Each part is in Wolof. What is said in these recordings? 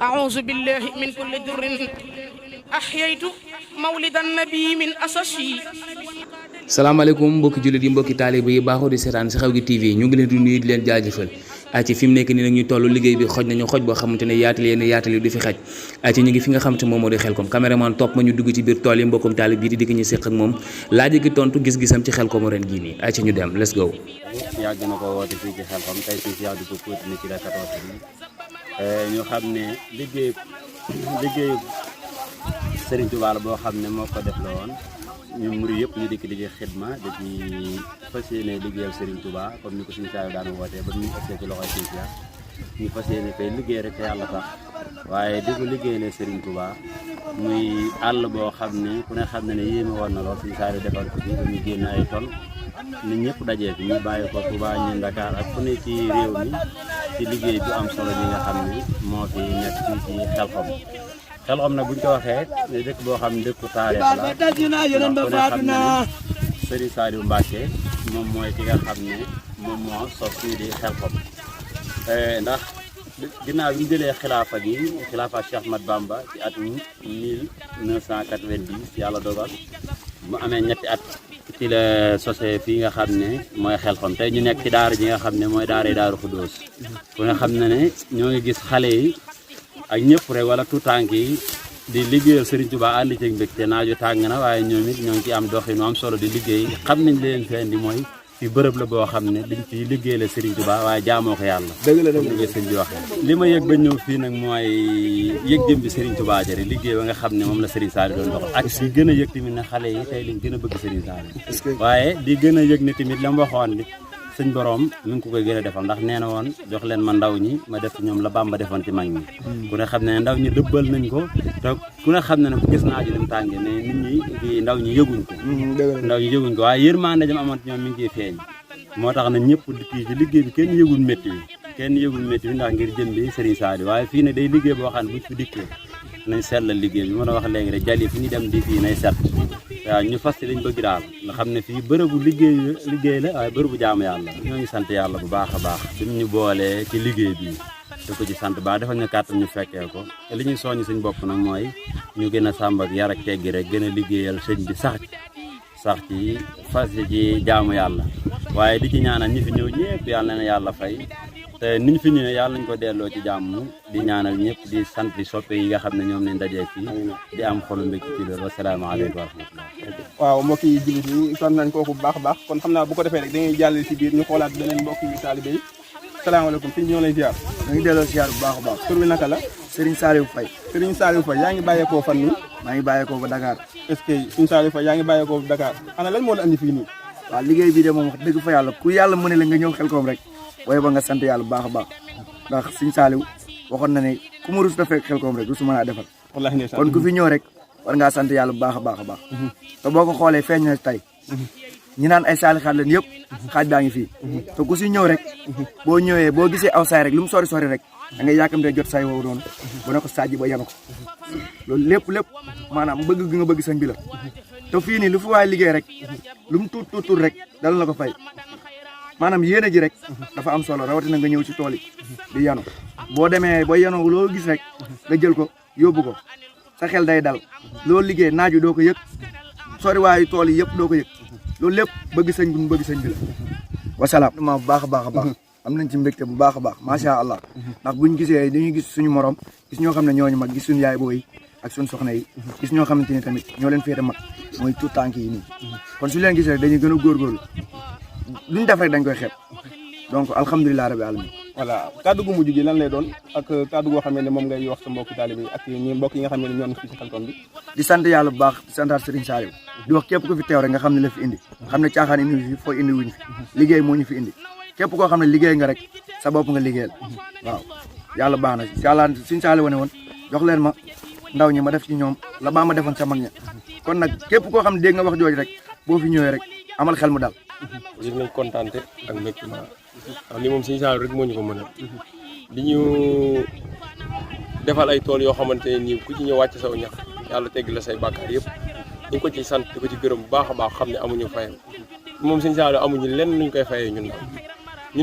أعوذ بالله من كل در أحييت مولد النبي من أساسي. salaamaaleykum mbokki jullit yi mbokki taalibe yi baaxoo di seetaan Sekhawgui Tv ñu ngi leen di nuyu di leen jaajëfal ci fi mu nekk nii nag ñu toll liggéey bi xoj nañu xoj boo xamante ne yaatal yi du fi xaj ci ñu ngi fi nga xamante moom moo di Khelcom caméraman topp ma ñu dugg ci biir tool yi mbokkum taalib bii di dikk ñu séq ak moom laaj gi tontu gis-gisam ci Khelcom ren gii nii ci ñu dem let's go. yàgg na ko woote fii ci Khelcom tey fii ci yàgg di ko continuer ci la 14 bi ñu xam ne liggéeyu Serigne Touba la boo xam ne moo ko def la woon ñu murid yëpp ñu dikk di ci xidma di ci fas yéene liggéeyal Serigne Touba comme ni ko suñu saa yu daan wootee ba ñu ëppee ci loxoy suñu saa ñu fas yéene koy liggéey rek te yàlla tax waaye di ko liggéeyale Serigne Touba muy àll boo xam ne ku ne xam ne ne yéeme woon na lool suñu saa yu defal ko fi ba ñu génn ay tool nit ñëpp dajee fi ñu bàyyi ko Touba ñu Dakar ak fu ne ci réew mi ci liggéey bu am solo bi nga xam ne moo fi nekk fii ci Khelcom. Khelcom nag buñ ko waxee dëkk boo xam ne dëkku taarix la ku ne xam ne Serigne Saliou Mbacké moom mooy ki nga xam ne moom moo sos fii di Khelcom ndax ginnaaw bi ñu jëlee xilaafa Cheikh Ahmad Bamba ci atum 1990 yàlla dogal mu amee ñetti at ci la sosé fii nga xam ne mooy Khelcom tey ñu nekk ci daara ji nga xam ne mooy Daaru Xuddoos ku nga xam ne ñoo ngi gis xale yi ak ñëpp rek wala tuutànk yi di liggéeyal Serigne Touba ànd ci mbégte naaju tàng na waaye ñoom it ñoo ngi ci am doxinu am solo di liggéey xam nañ leen fi indi mooy fi bërëb la boo xam ne dañ ciy liggéeyal Serigne Touba waaye jaamoo ko yàlla liggéey sëñ bi waxee li ma yëg ba ñëw fii nag mooy yëg jëm bi Serigne Touba jëre liggéey ba nga xam ne moom la Serigne Saliou doon doxal ak si gën a yëg tamit ne xale yi tey liñ gën a bëgg Serigne Saliou waaye di gën a yëg ne tamit la mu waxoon li sëñ borom mi ngi ko koy gën a defal ndax nee na woon jox leen ma ndaw ñi ma def ñoom la Bamba defoon ci mag ñi ku ne xam ne ndaw ñi dëbbal nañ ko te ku ne xam ne ne gis naa ji lim tànge ne nit ñi di ndaw ñi yëguñ ko waaye yërmande jam amoon ñoom mi ngi ciy feeñ moo tax na ñëpp kii ci liggéey bi kenn yëgul métti bi ndax ngir jëm bi Serigne Saliou waaye fii ne day liggéey boo xam ne buñ fi dikkee nañ seetlal liggéey bi mën a wax léegi rek jali fi ñu dem di fii nay set waaw ñu fas ci lañ bëgg daal nga xam ne fii bërëbu liggéey la waaye bërëbu jaamu yàlla ñoo ngi sant yàlla bu baax a baax bi ñu boolee ci liggéey bi da ko ci sant baax defal ñu kàttan ñu fekkee ko li ñuy soññ suñ bopp nag mooy ñu gën a sàmm ak yar ak teggi rek gën a liggéeyal sëñ bi sax ci fas ci jaamu yàlla waaye di ci ñaanal ñi fi ñëw ñëpp yàlla na yàlla fay te niñ fi ñëwee yàlla nañ ko delloo ci jàmm di ñaanal ñëpp di sant di soppe yi nga xam ne ñoom lañ dajee fii di am xolu mbégte ci loolu wasalaamaaleykum wa rahmatulah. waaw mbokk yi jullit yi sant nañ kooku bu baax a baax kon xam naa bu ko defee rek dañuy jàll ci biir ñu xoolaat beneen mbokk yi taalibe yi salaamaaleykum fi ñoo lay ziar. ñu ngi delloo ziar bu baax a baax. tur bi naka la. Serigne Saliou Faye. Serigne Saliou Faye yaa ngi bàyyeekoo fan nii. maa ngi bàyyeekoo ba Dakar. est-ce que Serigne Saliou Faye yaa ngi bàyyeekoo ba Dakar ana lan moo la andi fii nii. waaw liggéey bii de moom wax dëgg fa yàlla ku yàlla mën la nga ñëw Khelcom rek waaye ba nga sant yàlla bu baax a baax ndax Serigne Saliou waxoon na ne ku ma rus da fekk Khelcom rek du su mën a defal kon ku fi ñëw rek war ngaa sant yàlla bu baax a baax a baax te boo ko xoolee feeñ na tey ñi naan ay saali xaat leen yëpp xaaj baa ngi fii te ku si ñëw rek boo ñëwee boo gisee aw saay rek lu mu sori sori rek da ngay yàkkamtee jot say woowu doon bu ne ko sajji ba yenu ko loolu lépp maanaam bëgg gi nga bëgg sëñ bi la te fii nii lu fi waay liggéey rek lu mu tuut rek dal na ko fay maanaam yéene ji rek dafa am solo rawatina nga ñëw ci tool yi di yanu boo demee ba yanoo loo gis rek nga jël ko yóbbu ko sa xel day dal loolu liggéey naaju doo ko yëg sori waayu tool yi yëpp doo ko yëg loolu lépp bëgg sëñ bi mu bëgg sëñ bi la wasalaam bu baax a baax a baax am nañ ci mbégte bu baax a baax macha allah ndax buñ gisee dañuy gis suñu morom gis ñoo xam ne ñooñu mag gis suñu yaay booy ak suñu soxna yi gis ñoo xamante ni tamit ñoo leen féete mag mooy tout tànk yi nii kon suñu leen gis rek dañuy gën a góorgóorlu luñ def rek dañ koy xeeb donc alhamdulilah rabbi alamin voilà kaddu gu mujj gi lan lay doon ak kaddu goo xam ne moom ngay wax sa mbokki taalibe yi ak ñi mbokk yi nga xam ne ñoo nekk fii ci Khelcom bi di sant yàlla bu baax di santaat Serigne Saliou di wax képp ku fi teew rek nga xam ne la fi indi xam ne caaxaan indi fi foo indi wuñ fi liggéey moo ñu fi indi képp koo xam ne liggéey nga rek sa bopp nga liggéeyal waaw yàlla baax na yàlla Serigne Saliou wane woon jox leen ma ndaw ñi ma def ci ñoom la baa ma defoon sa mag ña kon nag képp koo xam ne dégg nga wax jooju rek boo fi ñëwee rek amal xel mu dal yëg nañ kontaante ak mbégte ndax li moom Serigne Saliou rek moo ñu ko mën a di ñu defal ay tool yoo xamante ne nii ku ci ñëw wàcc saw ñax yàlla tegg la say bàkkaar yëpp ñu ngi ko ci sant di ko ci gërëm bu baax a baax xam ne amuñu fayam moom Serigne Saliou amuñu lenn luñ koy fayee ñun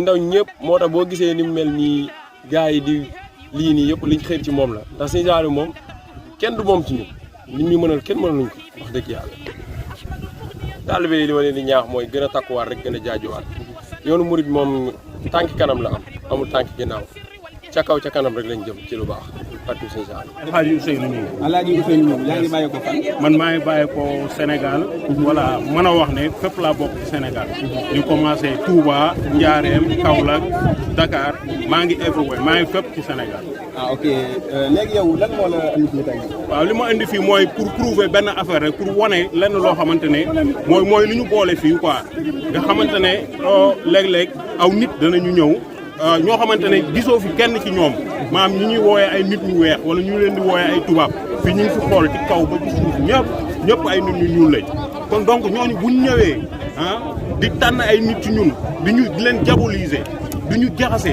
ndaw ñëpp moo tax boo gisee ni mu mel nii gars yi di lii nii yëpp liñ xëy ci moom la ndax Serigne Saliou moom kenn du moom ci ñun li muy mënal kenn mënaluñ ko wax dëgg yàlla taalibe yi li ma leen di ñaax mooy gën a takkuwaat rek gën a jaajuwaat yoonu murid moom tànki kanam la am amul tànki ginnaaw ca kaw ca kanam rek lañ jëm ci lu baax partout Serigne Saliou. Alaaji Ousseynou ñoom. Alaaji Ousseynou ñoom yaa ngi bàyyi ko fan. man maa ngi bàyyi ko Sénégal. voilà mën a wax ne fépp laa bokk ci Sénégal. ñu commencé Touba Ndiarème Kaolack Dakar maa ngi everywhere maa ngi fépp ci Sénégal. ah ok léegi yow lan moo la indi fii tey. waaw li ma indi fii mooy pour prouver benn affaire rek pour wane lenn loo xamante ne mooy li ñu boole fii quoi nga xamante ne léeg-léeg aw nit danañu ñëw. ñoo xamante ne gisoo fi kenn ci ñoom maam ñi ñuy wooyee ay nit ñu weex wala ñu leen di wooyee ay tubaab fii ñu ngi fi xool ci kaw ba ci suuf ñëpp ay nit ñu ñuul lañ kon donc ñooñu buñ ñëwee di tànn ay nit ci ñun di leen diaboliser di ñu jaxase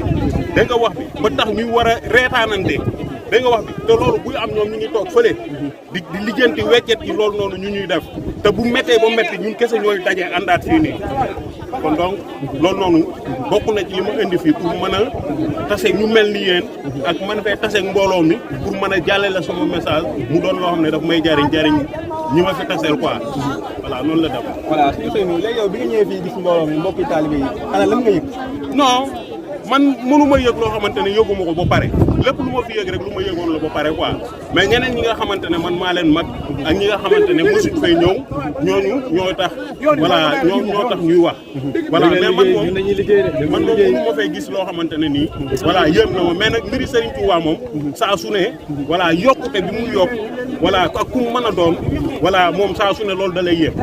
da nga wax bi ba tax ñuy war a reetaanante da nga wax bi te loolu buy am ñoom ñu ngi toog fële di lijjanti weccet yi loolu noonu ñu ñuy def te bu méttee ba métti ñun kese ñooy daje àndaat fii nii kon donc loolu noonu bokk na ci li ma indi fii pour mën a tase ñu mel ni yéen ak mën fee tase mbooloo mi pour mën a jàllale sama message mu doon loo xam ne daf may jariñ ñi ma fi taseel quoi voilà noonu la def. voilà suñu sëñ bi léegi yow bi nga ñëwee fii gis mbooloo mi mbokki taalibe yi ana lan nga yëg. non man mënu ma yëg loo xamante ne yëguma ko ba pare lépp lu ma fi yëg rek lu ma yëgoon la ba pare quoi mais ñeneen ñi nga xamante ne man maa leen mag ak ñi nga xamante ne mosuñ fay ñëw ñooñu ñoo tax voilà ñoo tax ñuy wax. voilà mais man moom mënu ma fay gis loo xamante ne nii. voilà yéem na ma mais nag mbiri Serigne Touba moom saa su ne voilà yokkute bi muy yokk voilà ak ku mu mën a doon voilà moom saa su ne loolu da lay yéem.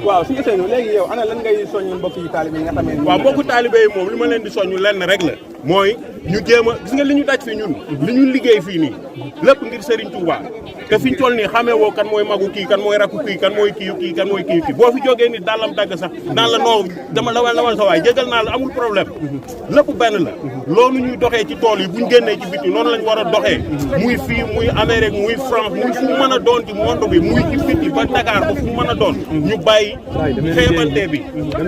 waaw suñu sëñ léegi yow ana lan ngay soññ mbokki taalibe yi nga xam ne. waaw mbokku taalibe yi moom li ma leen di soññ lenn rek la mooy ñu jéem a gis nga li ñu daj fi ñun li ñu liggéey fii nii lépp ngir Serigne Touba te fi ñu toll nii xamee woo kan mooy magu kii kan mooy rakku kii kan mooy kii kan mooy kii boo fi jógee ni daalam dagg sax daan la noo dama lawal sa waay jégal naa la amul problème lépp benn la loolu ñuy doxee ci tool yi buñ génnee ci biti noonu lañ war a doxee muy fii muy Amérique muy France muy fu mën a doon ci monde bi muy ci biti ba Dakar ba fu mën a doon ñu bàyyi xeebante bi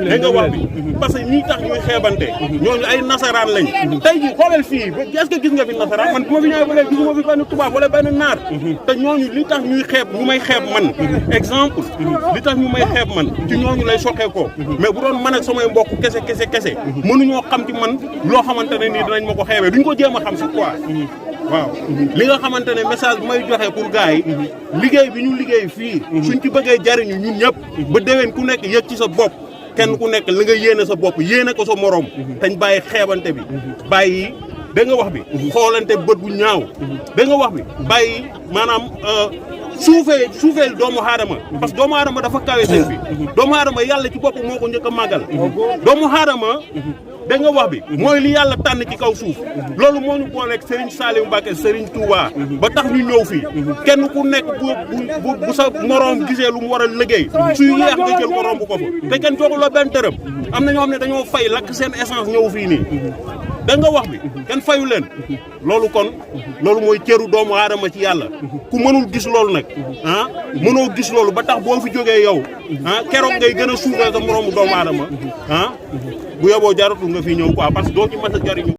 da nga wax bi parce que ñi tax ñuy xeebante ñooñu ay nasaraan lañ tey ji xoolal fii est-ce que gis nga fi nasaraan man bu ma fi ñëwee ba léegi gisuma fi benn tubaab wala benn naar te ñooñu li tax ñuy xeeb ñu may xeeb man exemple li tax ñu may xeeb man ci ñooñu lay soxee ko mais bu doon man ak samay mbokk kese mënuñoo xam ci man loo xamante ne nii dinañ ma ko xeebee duñ ko jéem a xam sax quoi waaw li nga xamante ne message bi may joxe pour gars yi liggéey bi ñu liggéey fii suñ ci bëggee jariñu ñun ñëpp ba déwén ku nekk yëg ci sa bopp kenn ku nekk li nga yéene sa bopp yéene ko sa morom tañ bàyyi xeebante bi bàyyi da nga wax bi xoolante bët bu ñaaw da nga wax bi bàyyi maanaam suufeel doomu aadama parce que doomu aadama dafa kawe seen bi doomu aadama yàlla ci bopp moo ko njëkk a màggal doomu aadama da nga wax bi mooy li yàlla tànn ci kaw suuf loolu moo ñu booleeg Serigne Saliou Mbacké Serigne Touba ba tax ñu ñëw fii kenn ku nekk bu sa moroom gisee lu mu war a liggéey suy yeex nga jël ko romb ko fa te kenn joxuloo benn dërëm am na ñoo xam ne dañoo fay lakk seen essence ñëw fii nii da nga wax bi kenn fayu leen loolu kon loolu mooy cëru doomu aadama ci yàlla ku mënul gis loolu nag mënoo gis loolu ba tax boo fi jógee yow keroog ngay gën a suufee sa moroomu doomu aadama bu yeboo jaratul nga fi ñëw quoi parce que doo ci mën a jariñu